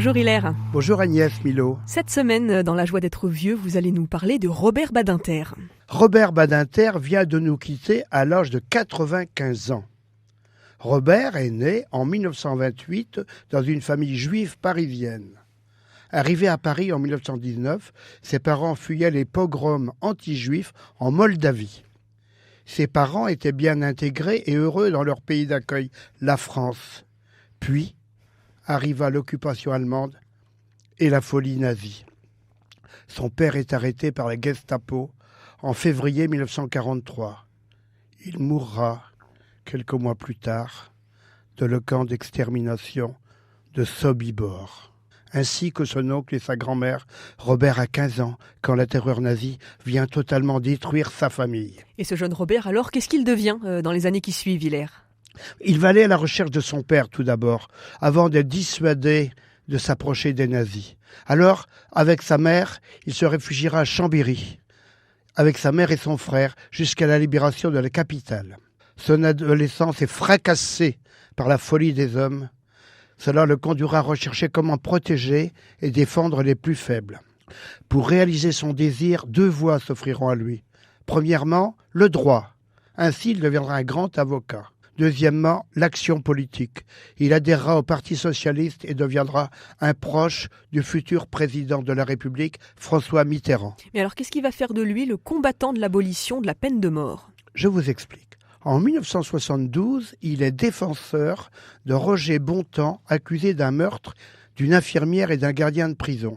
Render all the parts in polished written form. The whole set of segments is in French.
Bonjour Hilaire. Bonjour Agnès Milo. Cette semaine, dans La joie d'être vieux, vous allez nous parler de Robert Badinter. Robert Badinter vient de nous quitter à l'âge de 95 ans. Robert est né en 1928 dans une famille juive parisienne. Arrivé à Paris en 1919, ses parents fuyaient les pogroms anti-juifs en Moldavie. Ses parents étaient bien intégrés et heureux dans leur pays d'accueil, la France. Puis arriva l'occupation allemande et la folie nazie. Son père est arrêté par la Gestapo en février 1943. Il mourra quelques mois plus tard dans le camp d'extermination de Sobibor, ainsi que son oncle et sa grand-mère. Robert a 15 ans quand la terreur nazie vient totalement détruire sa famille. Et ce jeune Robert, alors, qu'est-ce qu'il devient dans les années qui suivent, Hilaire ? Il va aller à la recherche de son père tout d'abord, avant d'être dissuadé de s'approcher des nazis. Alors, avec sa mère, il se réfugiera à Chambéry, avec sa mère et son frère, jusqu'à la libération de la capitale. Son adolescence est fracassée par la folie des hommes. Cela le conduira à rechercher comment protéger et défendre les plus faibles. Pour réaliser son désir, 2 voies s'offriront à lui. Premièrement, le droit. Ainsi, il deviendra un grand avocat. Deuxièmement, l'action politique. Il adhérera au Parti socialiste et deviendra un proche du futur président de la République, François Mitterrand. Mais alors, qu'est-ce qui va faire de lui le combattant de l'abolition de la peine de mort ? Je vous explique. En 1972, il est défenseur de Roger Bontemps, accusé d'un meurtre d'une infirmière et d'un gardien de prison.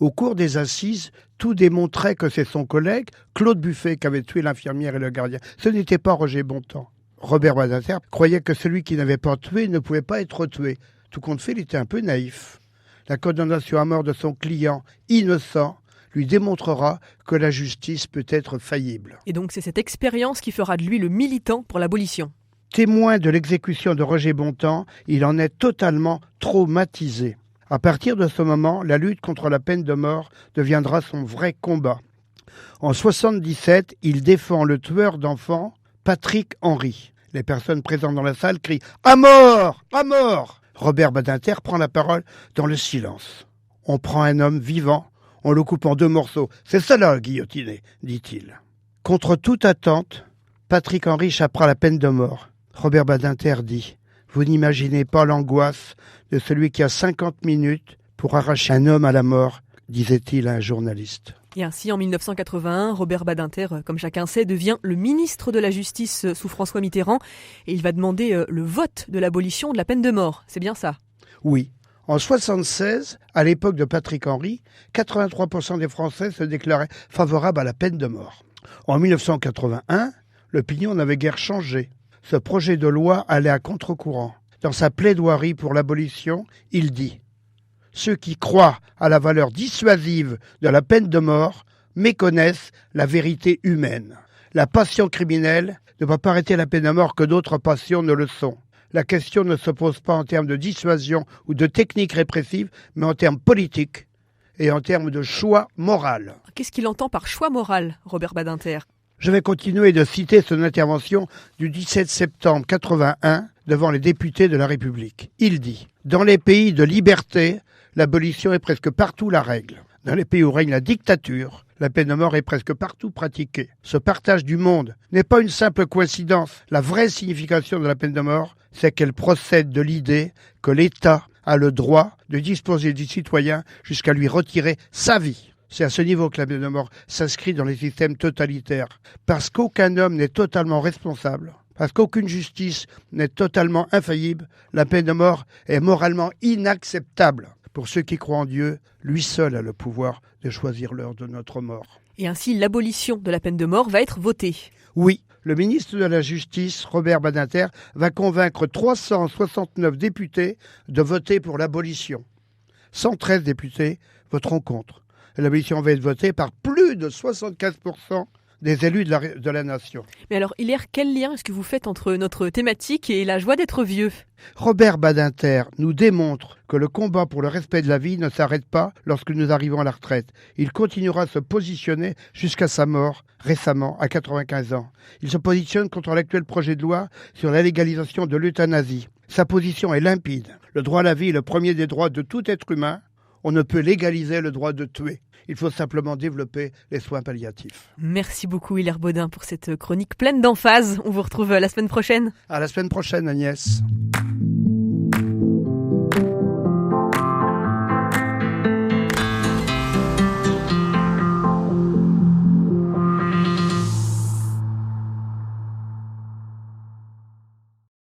Au cours des assises, tout démontrait que c'est son collègue, Claude Buffet, qui avait tué l'infirmière et le gardien. Ce n'était pas Roger Bontemps. Robert Badinter croyait que celui qui n'avait pas tué ne pouvait pas être tué. Tout compte fait, il était un peu naïf. La condamnation à mort de son client, innocent, lui démontrera que la justice peut être faillible. Et donc c'est cette expérience qui fera de lui le militant pour l'abolition. Témoin de l'exécution de Roger Bontemps, il en est totalement traumatisé. À partir de ce moment, la lutte contre la peine de mort deviendra son vrai combat. En 1977, il défend le tueur d'enfants, Patrick Henry. Les personnes présentes dans la salle crient « À mort ! À mort !» Robert Badinter prend la parole dans le silence. « On prend un homme vivant, on le coupe en 2 morceaux. C'est cela, guillotiner, dit-il. » Contre toute attente, Patrick Henry échappera à la peine de mort. Robert Badinter dit « Vous n'imaginez pas l'angoisse de celui qui a 50 minutes pour arracher un homme à la mort, » disait-il à un journaliste. Et ainsi, en 1981, Robert Badinter, comme chacun sait, devient le ministre de la Justice sous François Mitterrand. Et il va demander le vote de l'abolition de la peine de mort. C'est bien ça ? Oui. En 1976, à l'époque de Patrick Henry, 83% des Français se déclaraient favorables à la peine de mort. En 1981, l'opinion n'avait guère changé. Ce projet de loi allait à contre-courant. Dans sa plaidoirie pour l'abolition, il dit « Ceux qui croient à la valeur dissuasive de la peine de mort méconnaissent la vérité humaine. La passion criminelle ne peut pas arrêter la peine de mort que d'autres passions ne le sont. La question ne se pose pas en termes de dissuasion ou de technique répressive, mais en termes politiques et en termes de choix moral. » Qu'est-ce qu'il entend par choix moral, Robert Badinter ? Je vais continuer de citer son intervention du 17 septembre 1981 devant les députés de la République. Il dit « Dans les pays de liberté, l'abolition est presque partout la règle. Dans les pays où règne la dictature, la peine de mort est presque partout pratiquée. Ce partage du monde n'est pas une simple coïncidence. La vraie signification de la peine de mort, c'est qu'elle procède de l'idée que l'État a le droit de disposer du citoyen jusqu'à lui retirer sa vie. C'est à ce niveau que la peine de mort s'inscrit dans les systèmes totalitaires. Parce qu'aucun homme n'est totalement responsable, parce qu'aucune justice n'est totalement infaillible, la peine de mort est moralement inacceptable. Pour ceux qui croient en Dieu, lui seul a le pouvoir de choisir l'heure de notre mort. Et ainsi, l'abolition de la peine de mort va être votée. Oui, le ministre de la Justice, Robert Badinter, va convaincre 369 députés de voter pour l'abolition. 113 députés voteront contre. L'abolition va être votée par plus de 75% des élus de la nation. Mais alors, Hilaire, quel lien est-ce que vous faites entre notre thématique et la joie d'être vieux ? Robert Badinter nous démontre que le combat pour le respect de la vie ne s'arrête pas lorsque nous arrivons à la retraite. Il continuera à se positionner jusqu'à sa mort, récemment, à 95 ans. Il se positionne contre l'actuel projet de loi sur la légalisation de l'euthanasie. Sa position est limpide. Le droit à la vie est le premier des droits de tout être humain. On ne peut légaliser le droit de tuer. Il faut simplement développer les soins palliatifs. Merci beaucoup Hilaire Baudin pour cette chronique pleine d'emphase. On vous retrouve la semaine prochaine. À la semaine prochaine, Agnès.